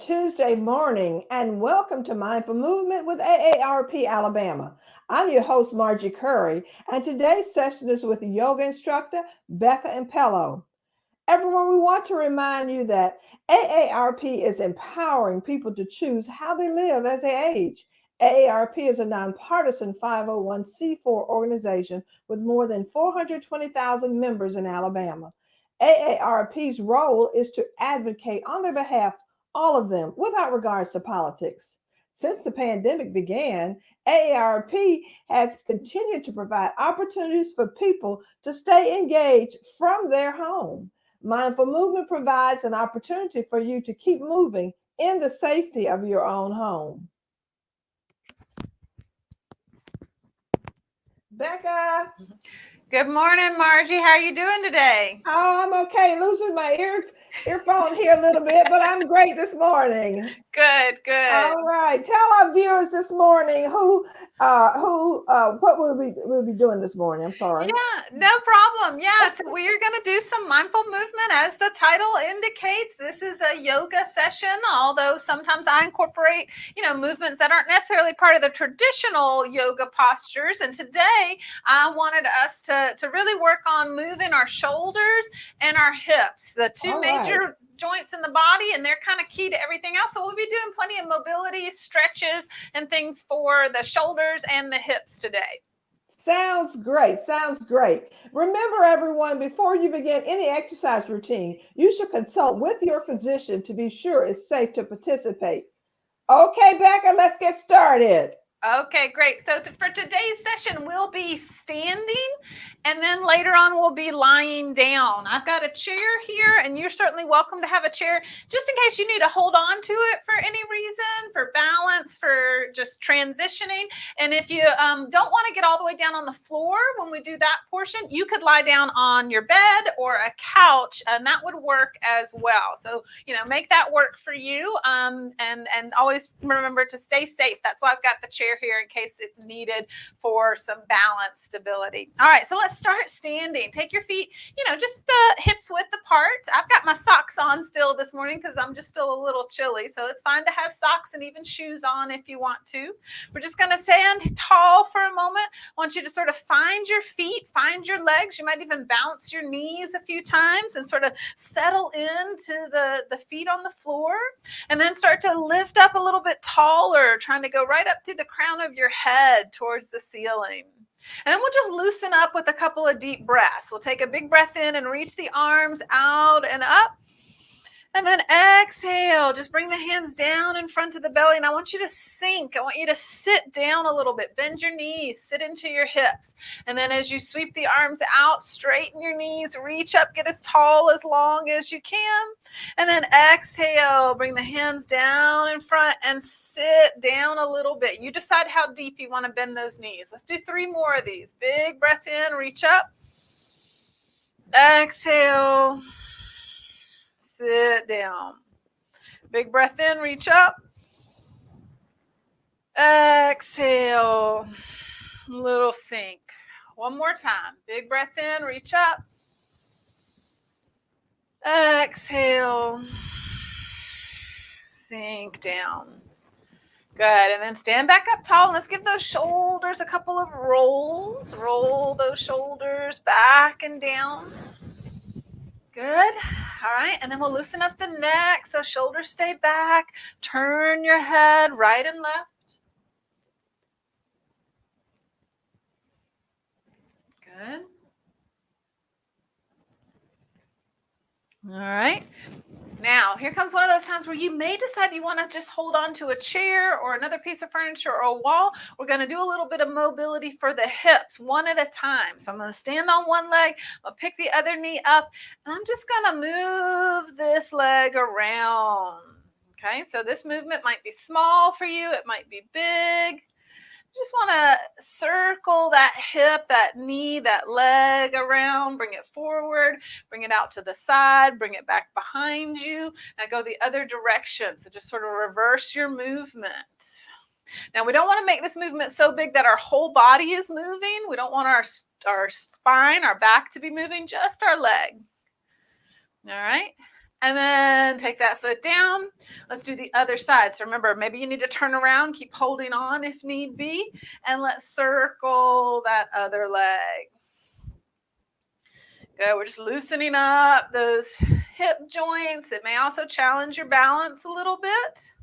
Tuesday morning, and welcome to Mindful Movement with AARP Alabama. I'm your host, Margie Curry, and today's session is with yoga instructor Becca Impello. Everyone, we want to remind you that AARP is empowering people to choose how they live as they age. AARP is a nonpartisan 501c4 organization with more than 420,000 members in Alabama. AARP's role is to advocate on their behalf, all of them, without regards to politics. Since the pandemic began, AARP has continued to provide opportunities for people to stay engaged from their home. Mindful movement provides an opportunity for you to keep moving in the safety of your own home. Becca. Good morning, Margie. How are you doing today? Oh, I'm okay. Losing my earphone here a little bit, but I'm great this morning. Good, good. All right. Tell our viewers this morning what we'll be doing this morning. I'm sorry. Yeah, no problem. Yeah, so we are going to do some mindful movement as the title indicates. This is a yoga session, although sometimes I incorporate, movements that aren't necessarily part of the traditional yoga postures. And today I wanted us to really work on moving our shoulders and our hips, the two All right. major joints in the body, and they're kind of key to everything else. So we'll be doing plenty of mobility, stretches, and things for the shoulders and the hips today. Sounds great. Sounds great. Remember, everyone, before you begin any exercise routine, you should consult with your physician to be sure it's safe to participate. Okay, Becca, let's get started. Okay, great. So for today's session, we'll be standing, and then later on we'll be lying down. I've got a chair here, and you're certainly welcome to have a chair just in case you need to hold on to it for any reason, for balance, for just transitioning. And if you don't want to get all the way down on the floor when we do that portion, you could lie down on your bed or a couch, and that would work as well. So, make that work for you, and always remember to stay safe. That's why I've got the chair here in case it's needed for some balance stability. All right, so let's start standing. Take your feet, just hips width apart. I've got my socks on still this morning because I'm just still a little chilly, so it's fine to have socks and even shoes on if you want to. We're just going to stand tall for a moment. I want you to sort of find your feet, find your legs. You might even bounce your knees a few times and sort of settle into the feet on the floor, and then start to lift up a little bit taller, trying to go right up to the crown of your head towards the ceiling. And then we'll just loosen up with a couple of deep breaths. We'll take a big breath in and reach the arms out and up. And then exhale, just bring the hands down in front of the belly. And I want you to sink. I want you to sit down a little bit. Bend your knees, sit into your hips. And then as you sweep the arms out, straighten your knees, reach up, get as tall, as long as you can. And then exhale, bring the hands down in front and sit down a little bit. You decide how deep you want to bend those knees. Let's do 3 more of these. Big breath in, reach up. Exhale. Sit down. Big breath in, reach up. Exhale. Little sink. One more time. Big breath in, reach up. Exhale. Sink down. Good. And then stand back up tall. And let's give those shoulders a couple of rolls. Roll those shoulders back and down. Good. All right. And then we'll loosen up the neck so shoulders stay back. Turn your head right and left. Good. All right. Now, here comes one of those times where you may decide you want to just hold on to a chair or another piece of furniture or a wall. We're going to do a little bit of mobility for the hips, one at a time. So I'm going to stand on one leg, I'll pick the other knee up, and I'm just going to move this leg around. Okay, so this movement might be small for you, it might be big. Just want to circle that hip, that knee, that leg around, bring it forward, bring it out to the side, bring it back behind you. Now go the other direction. So just sort of reverse your movement. Now we don't want to make this movement so big that our whole body is moving. We don't want our spine, our back to be moving, just our leg. All right. And then take that foot down. Let's do the other side. So remember, maybe you need to turn around, keep holding on if need be, and let's circle that other leg. Good. We're just loosening up those hip joints. It may also challenge your balance a little bit.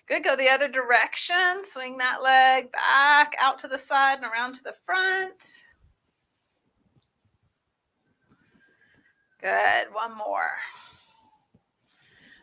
Good. Go the other direction. Swing that leg back out to the side and around to the front. Good. One more.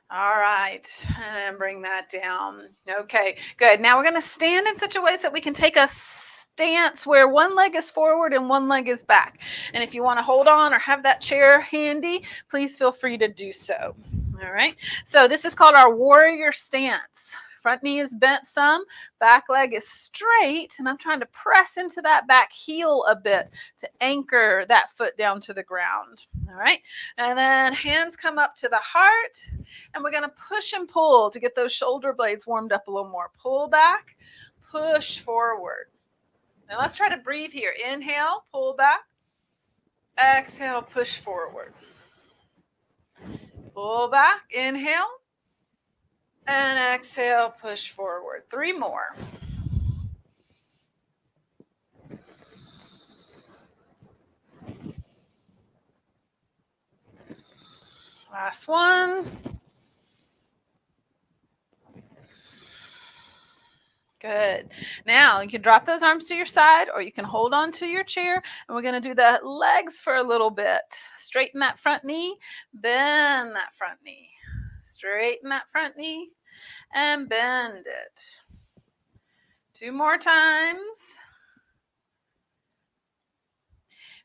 All right, and bring that down. Okay, good. Now we're going to stand in such a way so that we can take a stance where one leg is forward and one leg is back. And if you want to hold on or have that chair handy, please feel free to do so. All right, so this is called our warrior stance. Front knee is bent some, back leg is straight, and I'm trying to press into that back heel a bit to anchor that foot down to the ground. All right, and then hands come up to the heart, and we're going to push and pull to get those shoulder blades warmed up a little more. Pull back, push forward. Now let's try to breathe here. Inhale, pull back. Exhale, push forward. Pull back, inhale. And exhale, push forward. 3 more. Last one. Good. Now you can drop those arms to your side or you can hold on to your chair, and we're going to do the legs for a little bit. Straighten that front knee, bend that front knee. Straighten that front knee and bend it. 2 more times.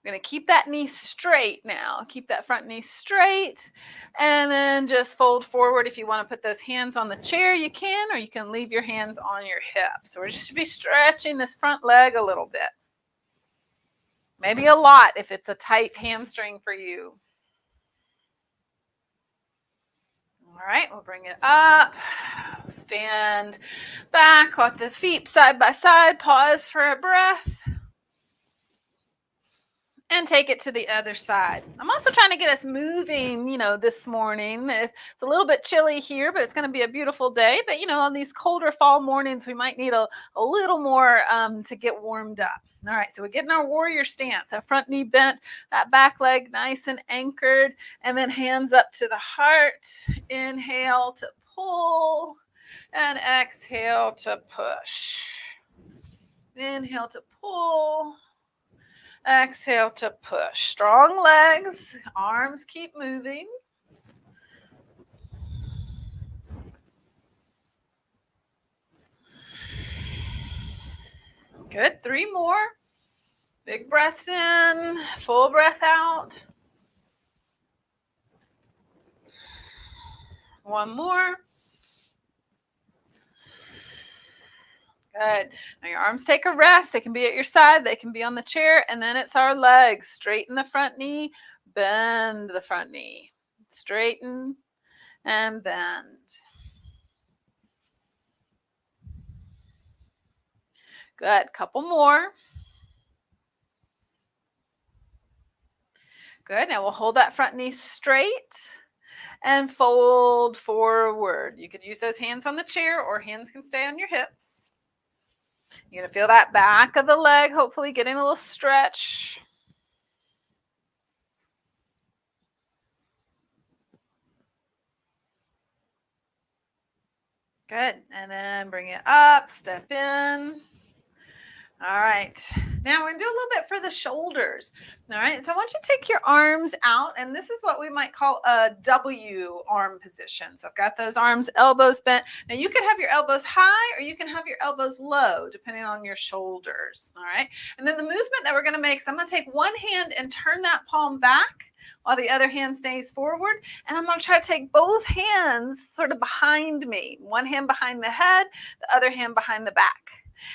We're going to keep that knee straight now. Keep that front knee straight, and then just fold forward. If you want to put those hands on the chair, you can, or you can leave your hands on your hips. So we're just be stretching this front leg a little bit. Maybe a lot if it's a tight hamstring for you. All right, we'll bring it up. Stand back with the feet side by side. Pause for a breath. And take it to the other side. I'm also trying to get us moving, this morning. It's a little bit chilly here, but it's going to be a beautiful day. But, on these colder fall mornings, we might need a little more to get warmed up. All right, so we're getting our warrior stance. That front knee bent, that back leg nice and anchored, and then hands up to the heart. Inhale to pull, and exhale to push. Inhale to pull. Exhale to push. Strong legs, arms keep moving. Good. 3 more. Big breaths in, full breath out. 1 more. Good. Now your arms take a rest. They can be at your side. They can be on the chair. And then it's our legs. Straighten the front knee. Bend the front knee. Straighten and bend. Good. Couple more. Good. Now we'll hold that front knee straight and fold forward. You could use those hands on the chair, or hands can stay on your hips. You're going to feel that back of the leg, hopefully getting a little stretch. Good. And then bring it up, step in. All right. Now we're going to do a little bit for the shoulders. All right. So I want you to take your arms out, and this is what we might call a W arm position. So I've got those arms, elbows bent. Now you can have your elbows high or you can have your elbows low, depending on your shoulders. All right. And then the movement that we're going to make, so I'm going to take one hand and turn that palm back while the other hand stays forward. And I'm going to try to take both hands sort of behind me. One hand behind the head, the other hand behind the back.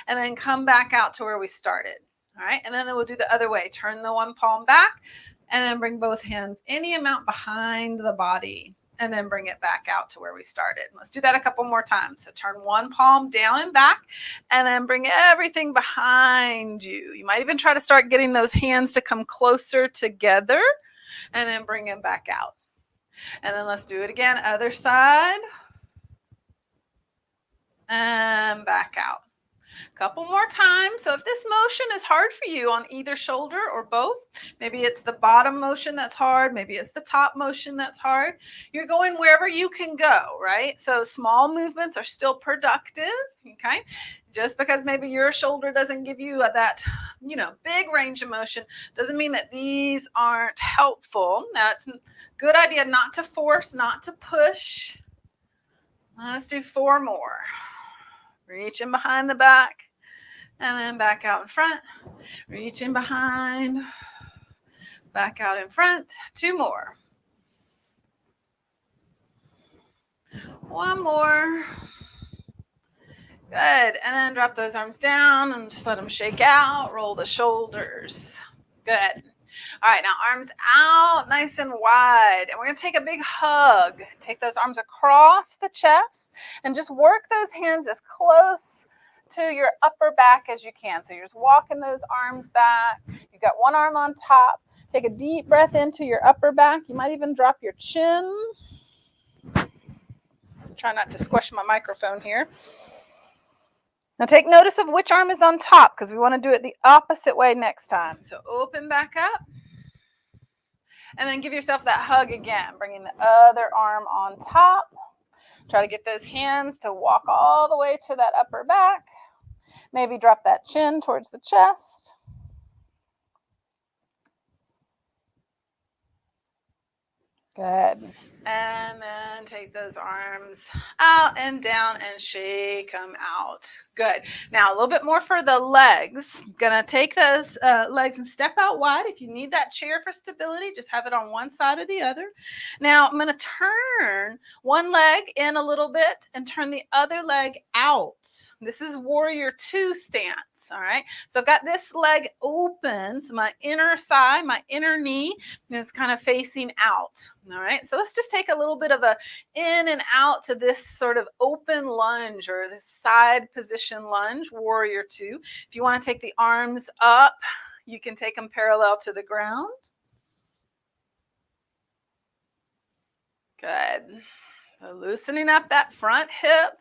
And then come back out to where we started. All right. And then we'll do the other way. Turn the one palm back and then bring both hands any amount behind the body, and then bring it back out to where we started. Let's do that a couple more times. So turn one palm down and back, and then bring everything behind you. You might even try to start getting those hands to come closer together. and then bring them back out. And then let's do it again. Other side. And back out. Couple more times. So if this motion is hard for you on either shoulder or both, maybe it's the bottom motion that's hard, maybe it's the top motion that's hard, you're going wherever you can go, right? So small movements are still productive, okay? Just because maybe your shoulder doesn't give you that, big range of motion doesn't mean that these aren't helpful. Now, it's a good idea not to force, not to push. Let's do 4 more. Reach in behind the back, and then back out in front. Reach in behind, back out in front. 2 more. 1 more. Good. And then drop those arms down and just let them shake out. Roll the shoulders. Good. All right, now arms out nice and wide. And we're going to take a big hug. Take those arms across the chest and just work those hands as close to your upper back as you can. So you're just walking those arms back. You've got one arm on top. Take a deep breath into your upper back. You might even drop your chin. Try not to squish my microphone here. Now take notice of which arm is on top because we want to do it the opposite way next time. So open back up. And then give yourself that hug again, bringing the other arm on top. Try to get those hands to walk all the way to that upper back. Maybe drop that chin towards the chest. Good. And then take those arms out and down and shake them out. Good. Now a little bit more for the legs. Gonna take those legs and step out wide. If you need that chair for stability, just have it on one side or the other. Now I'm gonna turn one leg in a little bit and turn the other leg out. This is warrior 2 stance. All right. So I've got this leg open. So my inner thigh, my inner knee is kind of facing out. All right. So let's just take a little bit of a in and out to this sort of open lunge or this side position lunge, warrior 2. If you want to take the arms up, you can take them parallel to the ground. Good. So loosening up that front hip.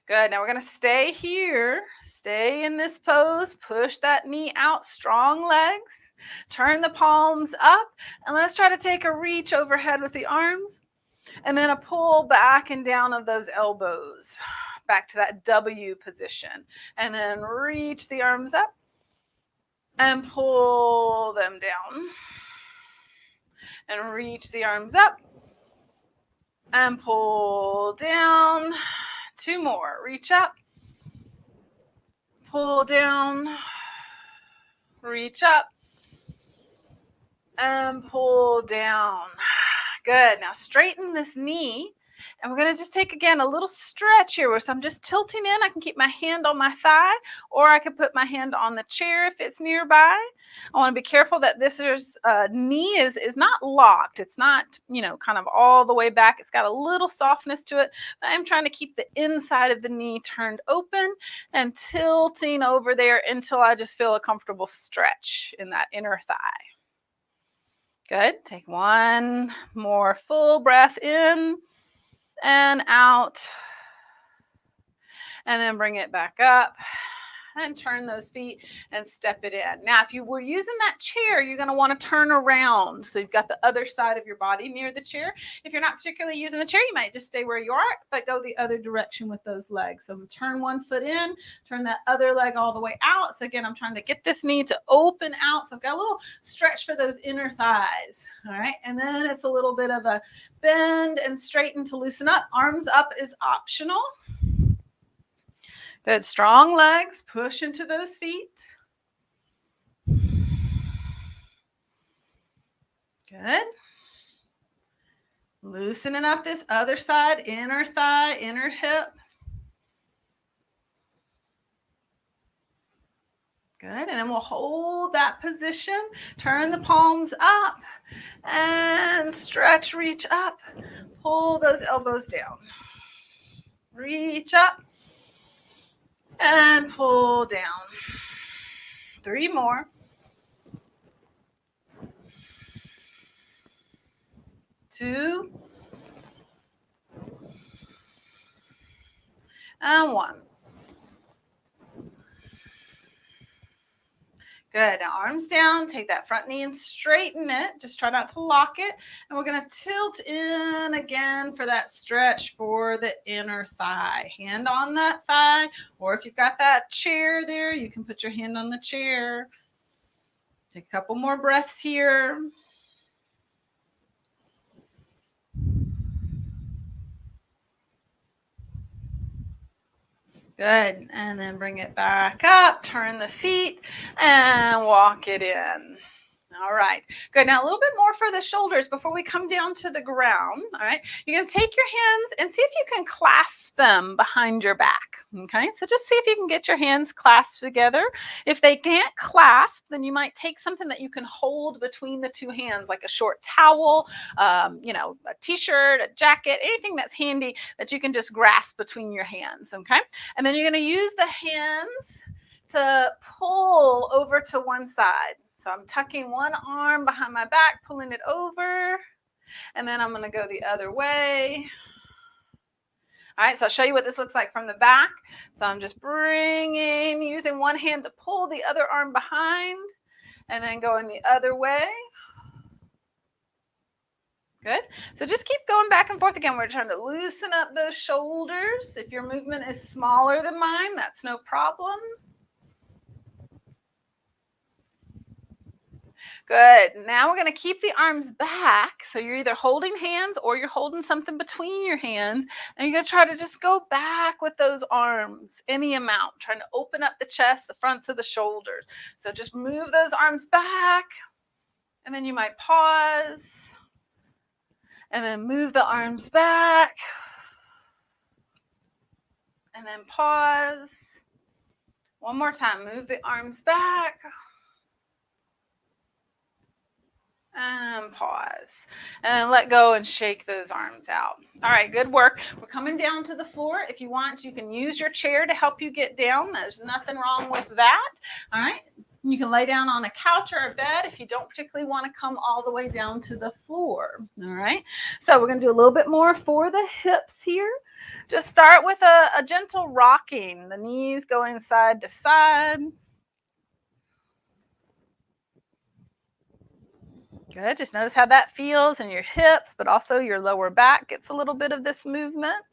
Good. Now we're going to stay here. Stay in this pose. Push that knee out. Strong legs. Turn the palms up. And let's try to take a reach overhead with the arms. And then a pull back and down of those elbows. Back to that W position. And then reach the arms up. And pull them down. And reach the arms up. And pull down. 2 more. Reach up. Pull down. Reach up. And pull down. Good. Now straighten this knee. And we're going to just take, again, a little stretch here. So I'm just tilting in. I can keep my hand on my thigh, or I could put my hand on the chair if it's nearby. I want to be careful that this knee is not locked. It's not, kind of all the way back. It's got a little softness to it. But I'm trying to keep the inside of the knee turned open and tilting over there until I just feel a comfortable stretch in that inner thigh. Good. Take one more full breath in and out, and then bring it back up and turn those feet and step it in. Now, if you were using that chair, you're going to want to turn around. So you've got the other side of your body near the chair. If you're not particularly using the chair, you might just stay where you are, but go the other direction with those legs. So turn one foot in, turn that other leg all the way out. So again, I'm trying to get this knee to open out. So I've got a little stretch for those inner thighs. All right. And then it's a little bit of a bend and straighten to loosen up. Arms up is optional. Good. Strong legs. Push into those feet. Good. Loosening up this other side, inner thigh, inner hip. Good. And then we'll hold that position. Turn the palms up and stretch, reach up. Pull those elbows down. Reach up. And pull down. 3 more. 2, and 1. Good. Now arms down, take that front knee and straighten it. Just try not to lock it. And we're going to tilt in again for that stretch for the inner thigh. Hand on that thigh, or if you've got that chair there, you can put your hand on the chair. Take a couple more breaths here. Good. And then bring it back up, turn the feet, and walk it in. All right, good. Now a little bit more for the shoulders before we come down to the ground. All right, you're going to take your hands and see if you can clasp them behind your back. Okay, so just see if you can get your hands clasped together. If they can't clasp, then you might take something that you can hold between the two hands, like a short towel, a t-shirt, a jacket, anything that's handy that you can just grasp between your hands. Okay, and then you're going to use the hands to pull over to one side. So I'm tucking one arm behind my back, pulling it over, and then I'm going to go the other way. All right, so I'll show you what this looks like from the back. So I'm just using one hand to pull the other arm behind, and then going the other way. Good. So just keep going back and forth again. We're trying to loosen up those shoulders. If your movement is smaller than mine, that's no problem. Good. Now we're going to keep the arms back. So you're either holding hands or you're holding something between your hands. And you're going to try to just go back with those arms, any amount, trying to open up the chest, the fronts of the shoulders. So just move those arms back. And then you might pause. And then move the arms back. And then pause. One more time. Move the arms back. And pause, and let go and shake those arms out. All right, good work. We're coming down to the floor. If you want, you can use your chair to help you get down. There's nothing wrong with that. All right, you can lay down on a couch or a bed if you don't particularly want to come all the way down to the floor. All right, so we're going to do a little bit more for the hips here. Just start with a gentle rocking, the knees going side to side. Good. Just notice how that feels in your hips, but also your lower back gets a little bit of this movement.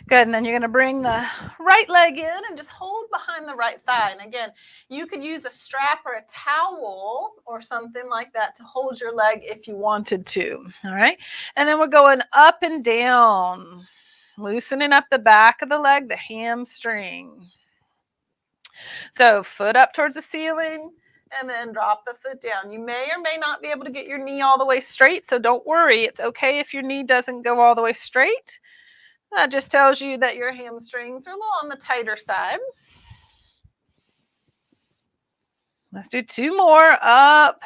Good. And then you're going to bring the right leg in and just hold behind the right thigh. And again, you could use a strap or a towel or something like that to hold your leg if you wanted to. All right. And then we're going up and down, loosening up the back of the leg, the hamstring. So foot up towards the ceiling and then drop the foot down. You may or may not be able to get your knee all the way straight, so don't worry. It's okay if your knee doesn't go all the way straight. That just tells you that your hamstrings are a little on the tighter side. Let's do 2 more, up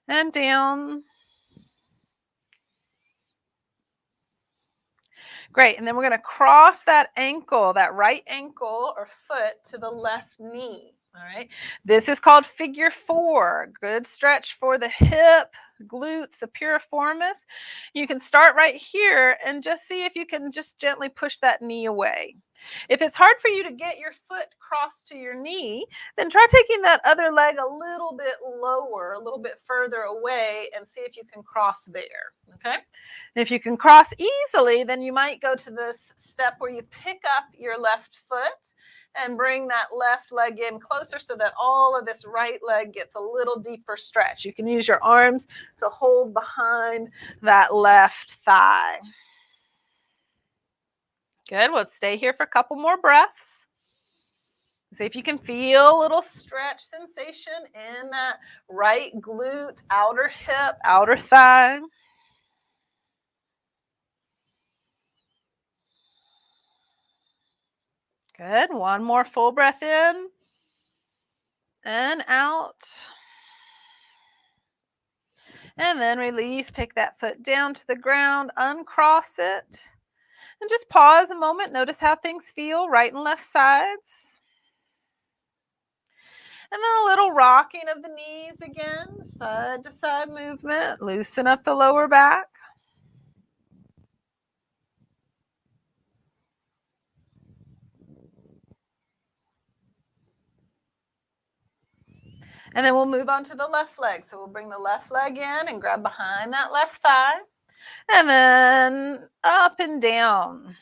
and down. Great, and then we're going to cross that ankle, that right ankle or foot to the left knee. All right, this is called figure 4. Good stretch for the hip, glutes, the piriformis. You can start right here and just see if you can just gently push that knee away. If it's hard for you to get your foot crossed to your knee, then try taking that other leg a little bit lower, a little bit further away, and see if you can cross there. Okay? If you can cross easily, then you might go to this step where you pick up your left foot and bring that left leg in closer so that all of this right leg gets a little deeper stretch. You can use your arms to hold behind that left thigh. Good. We'll stay here for a couple more breaths. See if you can feel a little stretch sensation in that right glute, outer hip, outer thigh. Good. One more full breath in and out. And then release. Take that foot down to the ground, uncross it. And just pause a moment. Notice how things feel, right and left sides. And then a little rocking of the knees again, side to side movement. Loosen up the lower back. And then we'll move on to the left leg. So we'll bring the left leg in and grab behind that left thigh. And then up and down.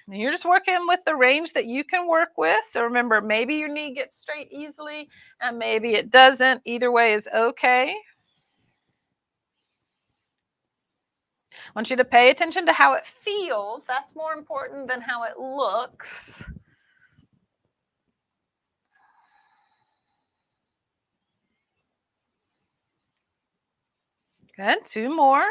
And you're just working with the range that you can work with. So remember, maybe your knee gets straight easily and maybe it doesn't. Either way is okay. I want you to pay attention to how it feels. That's more important than how it looks. Good. 2 more.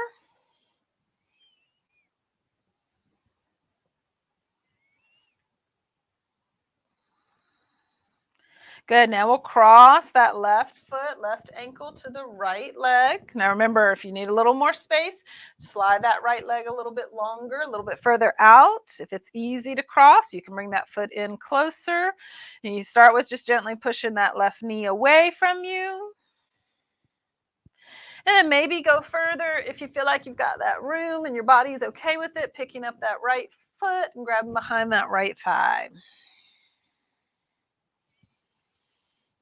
Good. Now we'll cross that left foot, left ankle to the right leg. Now remember, if you need a little more space, slide that right leg a little bit longer, a little bit further out. If it's easy to cross, you can bring that foot in closer. And you start with just gently pushing that left knee away from you. And then maybe go further if you feel like you've got that room and your body's okay with it, picking up that right foot and grabbing behind that right thigh.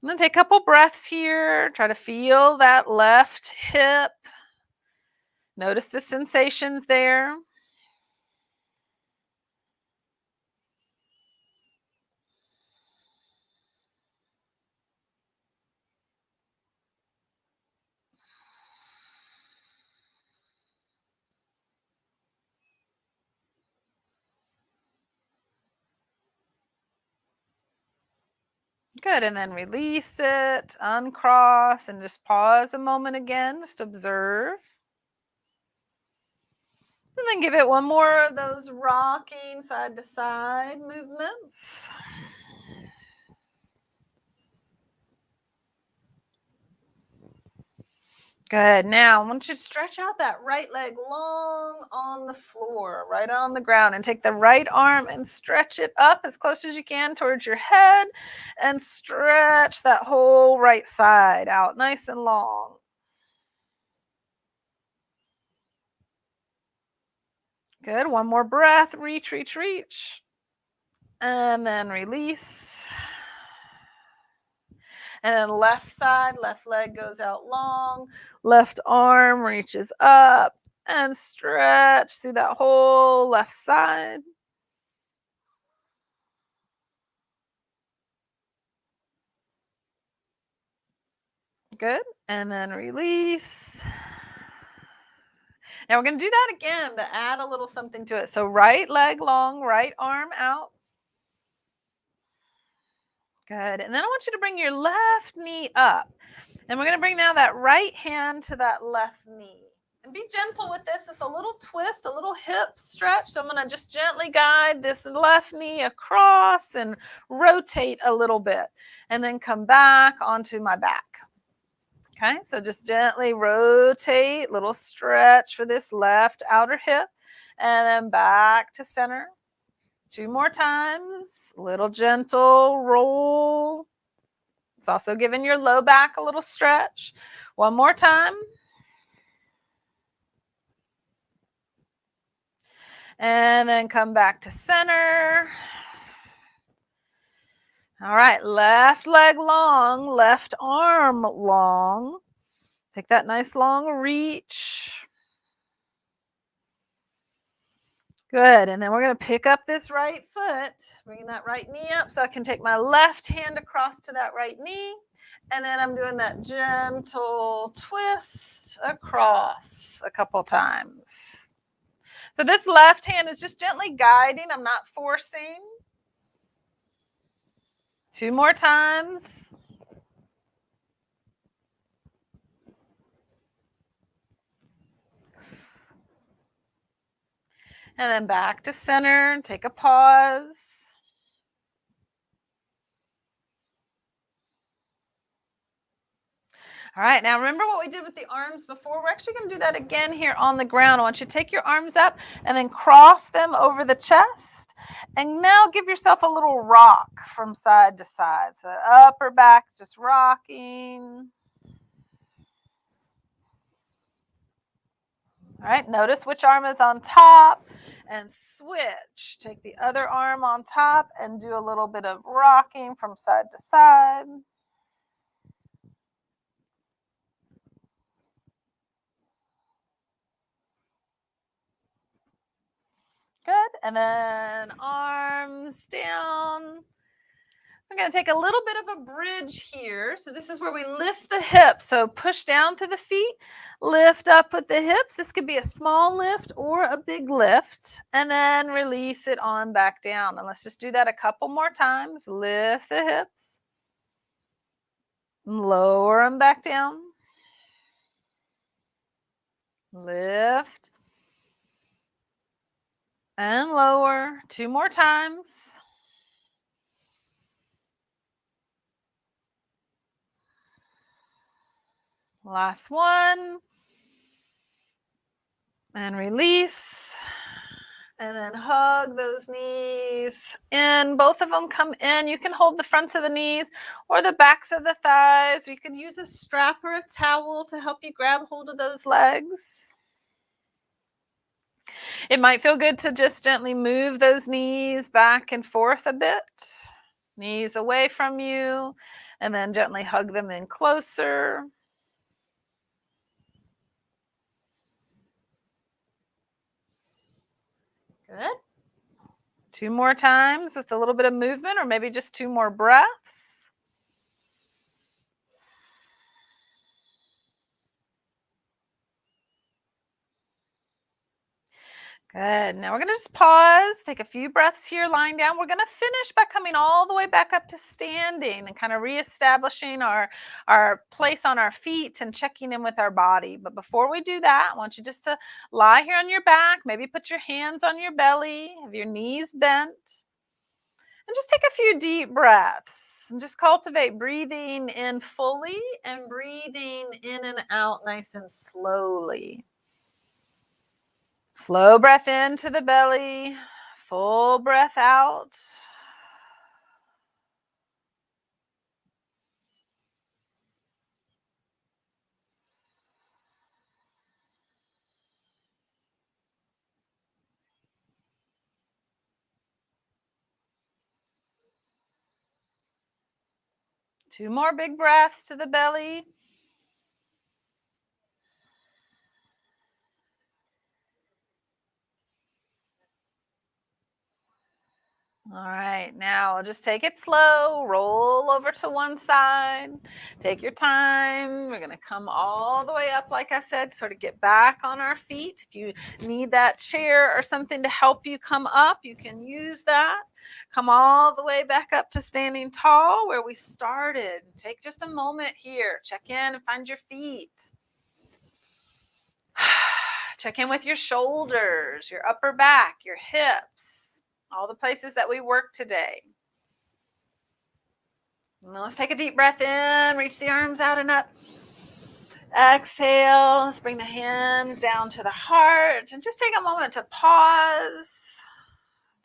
And then take a couple breaths here. Try to feel that left hip. Notice the sensations there. Good, and then release it, uncross, and just pause a moment again, just observe. And then give it one more of those rocking side to side movements. Good. Now, I want you to stretch out that right leg long on the floor, right on the ground, and take the right arm and stretch it up as close as you can towards your head and stretch that whole right side out nice and long. Good. One more breath. Reach, reach, reach. And then release. And then left side, left leg goes out long, left arm reaches up and stretch through that whole left side. Good. And then release. Now we're going to do that again to add a little something to it. So right leg long, right arm out. Good. And then I want you to bring your left knee up. And we're going to bring now that right hand to that left knee. And be gentle with this. It's a little twist, a little hip stretch. So I'm going to just gently guide this left knee across and rotate a little bit. And then come back onto my back. Okay, so just gently rotate, little stretch for this left outer hip. And then back to center. 2 more times. Little gentle roll. It's also giving your low back a little stretch. 1 more time. And then come back to center. All right, left leg long, left arm long. Take that nice long reach. Good, and then we're going to pick up this right foot, bringing that right knee up so I can take my left hand across to that right knee. And then I'm doing that gentle twist across a couple times. So this left hand is just gently guiding. I'm not forcing. 2 more times. And then back to center. Take a pause. All right, now remember what we did with the arms before? We're actually going to do that again here on the ground. I want you to take your arms up and then cross them over the chest And now give yourself a little rock from side to side. So upper back just rocking. All right, notice which arm is on top and switch. Take the other arm on top and do a little bit of rocking from side to side. Good. And then arms down. We're going to take a little bit of a bridge here. So this is where we lift the hips. So push down through the feet, lift up with the hips. This could be a small lift or a big lift. And then release it on back down. And let's just do that a couple more times. Lift the hips. Lower them back down. Lift. And lower. 2 more times. Last one. And release. And then hug those knees in. Both of them come in. You can hold the fronts of the knees or the backs of the thighs. You can use a strap or a towel to help you grab hold of those legs. It might feel good to just gently move those knees back and forth a bit. Knees away from you, and then gently hug them in closer. Good. 2 more times with a little bit of movement, or maybe just 2 more breaths. Good. Now we're going to just pause, take a few breaths here, lying down. We're going to finish by coming all the way back up to standing and kind of reestablishing our place on our feet and checking in with our body. But before we do that, I want you just to lie here on your back, maybe put your hands on your belly, have your knees bent, and just take a few deep breaths and just cultivate breathing in fully and breathing in and out nice and slowly. Slow breath into the belly, full breath out. Two more big breaths to the belly. All right, now I'll just take it slow, roll over to one side, take your time. We're going to come all the way up, like I said, sort of get back on our feet. If you need that chair or something to help you come up, you can use that. Come all the way back up to standing tall where we started. Take just a moment here, check in and find your feet. Check in with your shoulders, your upper back, your hips. All the places that we worked today. Now let's take a deep breath in, reach the arms out and up. Exhale, let's bring the hands down to the heart and just take a moment to pause.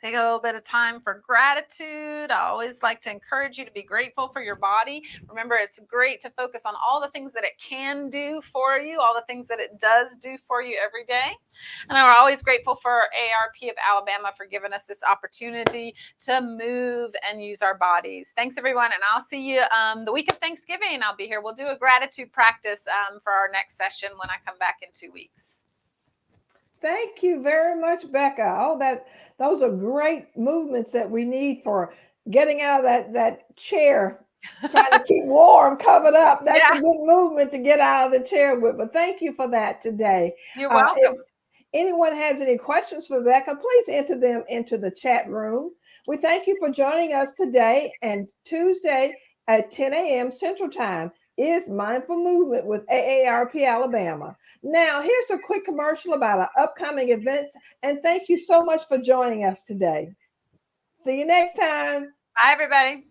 Take a little bit of time for gratitude. I always like to encourage you to be grateful for your body. Remember, it's great to focus on all the things that it can do for you, all the things that it does do for you every day. And we're always grateful for AARP of Alabama for giving us this opportunity to move and use our bodies. Thanks, everyone. And I'll see you the week of Thanksgiving. I'll be here. We'll do a gratitude practice for our next session when I come back in 2 weeks. Thank you very much, Becca. Oh, those are great movements that we need for getting out of that chair, trying to keep warm, covered up. That's a good movement to get out of the chair with. But thank you for that today. You're welcome. If anyone has any questions for Becca, please enter them into the chat room. We thank you for joining us today. And Tuesday at 10 a.m. Central Time is Mindful Movement with AARP Alabama. Now, here's a quick commercial about our upcoming events, and thank you so much for joining us today. See you next time. Bye, everybody.